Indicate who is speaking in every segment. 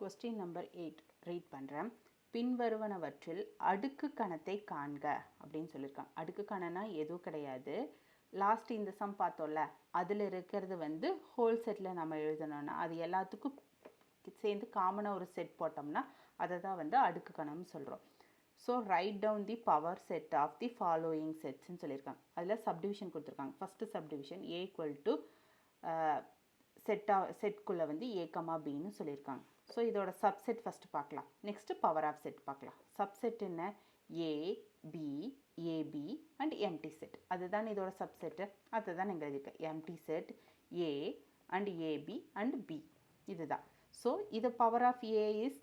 Speaker 1: Question number 8 read பண்ணுறேன். பின்வருவனவற்றில் அடுக்கு கணத்தை காண்க அப்படின்னு சொல்லியிருக்காங்க. அடுக்கு கணனா எதுவும் கிடையாது. லாஸ்ட் இந்த சம் பார்த்தோம்ல, அதில் இருக்கிறது ஹோல் செட்டில் நம்ம எழுதணும்னா அது எல்லாத்துக்கும் சேர்ந்து காமனாக ஒரு செட் போட்டோம்னா அதை தான் அடுக்கு கணம்னு சொல்கிறோம். So write down the power set of the following செட்ஸ்ன்னு சொல்லியிருக்காங்க. அதில் சப்டிவிஷன் கொடுத்துருக்காங்க. First subdivision A equal to செட்குள்ளே ஏ கமா பின்னு சொல்லியிருக்காங்க. ஸோ இதோட சப்செட் ஃபஸ்ட்டு பார்க்கலாம். நெக்ஸ்ட்டு பவர் ஆஃப் செட் பார்க்கலாம். சப்செட் என்ன? A B A B and empty set. அதுதான் இதோட சப்செட்டு. அதை தான் நீங்கள் எழுதியிருக்கேன். Empty set A and A B and B இதுதான். ஸோ இது பவர் ஆஃப் ஏ இஸ்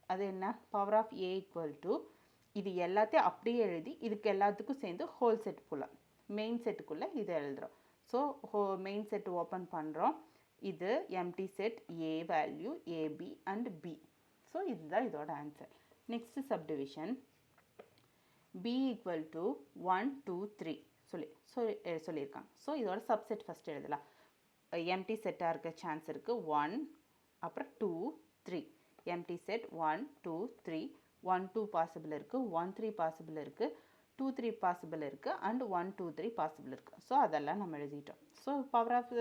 Speaker 1: அது என்ன? Power of A equal to இது எல்லாத்தையும் அப்படியே எழுதி இதுக்கு எல்லாத்துக்கும் சேர்ந்து ஹோல் செட்டுக்குள்ளே மெயின் செட்டுக்குள்ளே இதை எழுதுகிறோம். ஸோ மெயின் செட் ஓப்பன் பண்ணுறோம். இது empty set a value AB and B. So இதுதான் இதோட answer. Next subdivision B equal to 1 2 3 சொல்லியிருக்காங்க. ஸோ இதோட சப்செட் ஃபஸ்ட் எழுதலாம். எம்டி செட்டாக இருக்க சான்ஸ் இருக்குது. 1 அப்புறம் 2 3 எம்டி செட் 1 2 3 1 2 பாசிபிள் இருக்குது, 1 3 பாசிபிள் இருக்குது, 2 3 பாசிபிள் இருக்குது அண்ட் 1 2 3 பாசிபிள் இருக்குது. ஸோ அதெல்லாம் நம்ம எழுதிட்டோம். ஸோ பவர் ஆஃப்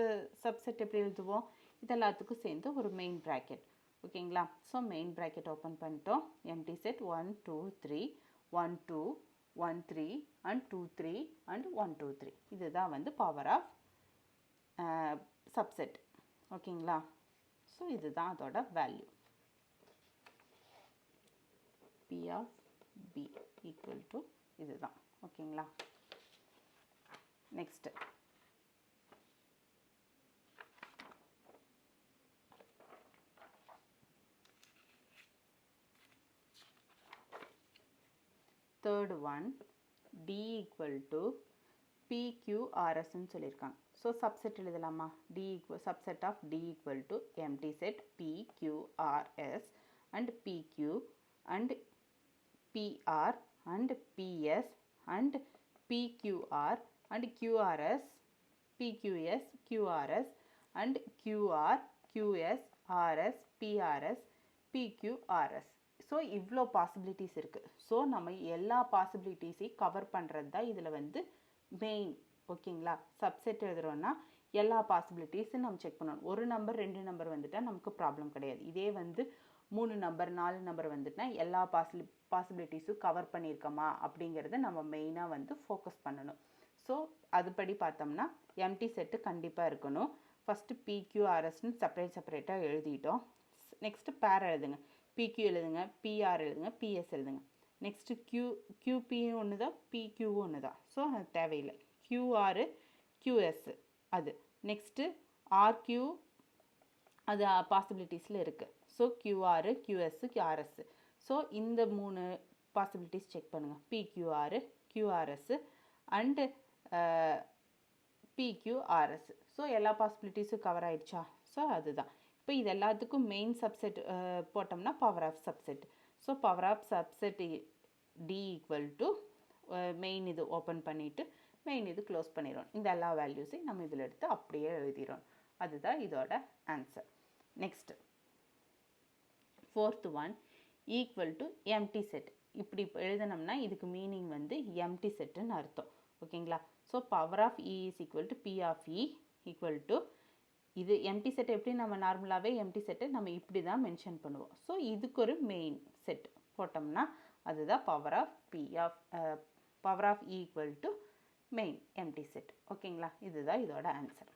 Speaker 1: சப்செட் எப்படி எழுதுவோம்? இது எல்லாத்துக்கும் சேர்ந்து ஒரு மெயின் ப்ராக்கெட். ஓகேங்களா? ஸோ மெயின் ப்ராக்கெட் ஓப்பன் பண்ணிட்டோம். Empty set 1 2 3 1 2 1 3 and 2 3 and 1 2 3. இதுதான் பவர் ஆஃப் சப்செட். ஓகேங்களா? ஸோ இதுதான் அதோட value. P of B equal to இதுதான். ஓகேங்களா? Next third one D equal to PQRSன்னு சொல்லியிருக்காங்க. ஸோ சப்செட் எழுதலாமா? Subset of D equal to empty set PQRS and PQ and PR and PS and PQR and QRS, PQS, QRS and QR, QS, RS, PRS, PQRS. So இவ்வளோ possibilities இருக்குது. So நம்ம எல்லா பாசிபிலிட்டிஸையும் cover பண்ணுறது தான் இதில் main. ஓகேங்களா? Subset எழுதுகிறோன்னா எல்லா பாசிபிலிட்டிஸும் நம்ம செக் பண்ணணும். ஒரு நம்பர் 2 நம்பர் வந்துட்டால் நமக்கு ப்ராப்ளம் கிடையாது. இதே 3 நம்பர் 4 நம்பர் வந்துட்டுனா எல்லா பாசிபிலிட்டிஸும் கவர் பண்ணியிருக்கோமா அப்படிங்கிறத நம்ம மெயினாக ஃபோக்கஸ் பண்ணணும். ஸோ அதுபடி பார்த்தோம்னா எம்டி செட்டு கண்டிப்பாக இருக்கணும். ஃபஸ்ட்டு பிக்யூஆர்எஸ்ன்னு செப்பரேட்டாக எழுதிட்டோம். நெக்ஸ்ட்டு பேர் எழுதுங்க. பிக்யூ எழுதுங்க, பிஆர் எழுதுங்க, பிஎஸ் எழுதுங்க. நெக்ஸ்ட்டு கியூபியும் ஒன்று தான், பிக்யூவும் ஒன்று தான். ஸோ அது தேவையில்லை. கியூஆர் கியூஎஸ் அது. நெக்ஸ்ட்டு ஆர்கியூ அது பாசிபிலிட்டிஸில் இருக்குது. So QR QS RS. So இந்த 3 பாசிபிலிட்டிஸ் செக் பண்ணுங்கள். PQR QRS and PQRS. So எல்லா பாசிபிலிட்டிஸும் கவர் ஆகிடுச்சா? ஸோ அதுதான். இப்போ இது எல்லாத்துக்கும் மெயின் சப்செட் போட்டோம்னா power of subset. So power of subset D equal to main இது ஓப்பன் பண்ணிவிட்டு மெயின் இது க்ளோஸ் பண்ணிடுறோம். இந்த எல்லா வேல்யூஸையும் நம்ம இதில் எடுத்து அப்படியே எழுதிடுறோம். அதுதான் இதோட answer. Next fourth one equal to empty set. இப்படி எழுதினோம்னா இதுக்கு மீனிங் எம்டி செட்டுன்னு அர்த்தம். ஓகேங்களா? So power of E is equal to P of E equal to இது எம்டி செட். எப்படி நம்ம நார்மலாகவே எம்டி செட்டை நம்ம இப்படி தான் மென்ஷன் பண்ணுவோம். ஸோ இதுக்கு ஒரு மெயின் செட் போட்டோம்னா அதுதான் power of E equal to main empty set. ஓகேங்களா? இதுதான் இதோட ஆன்சர்.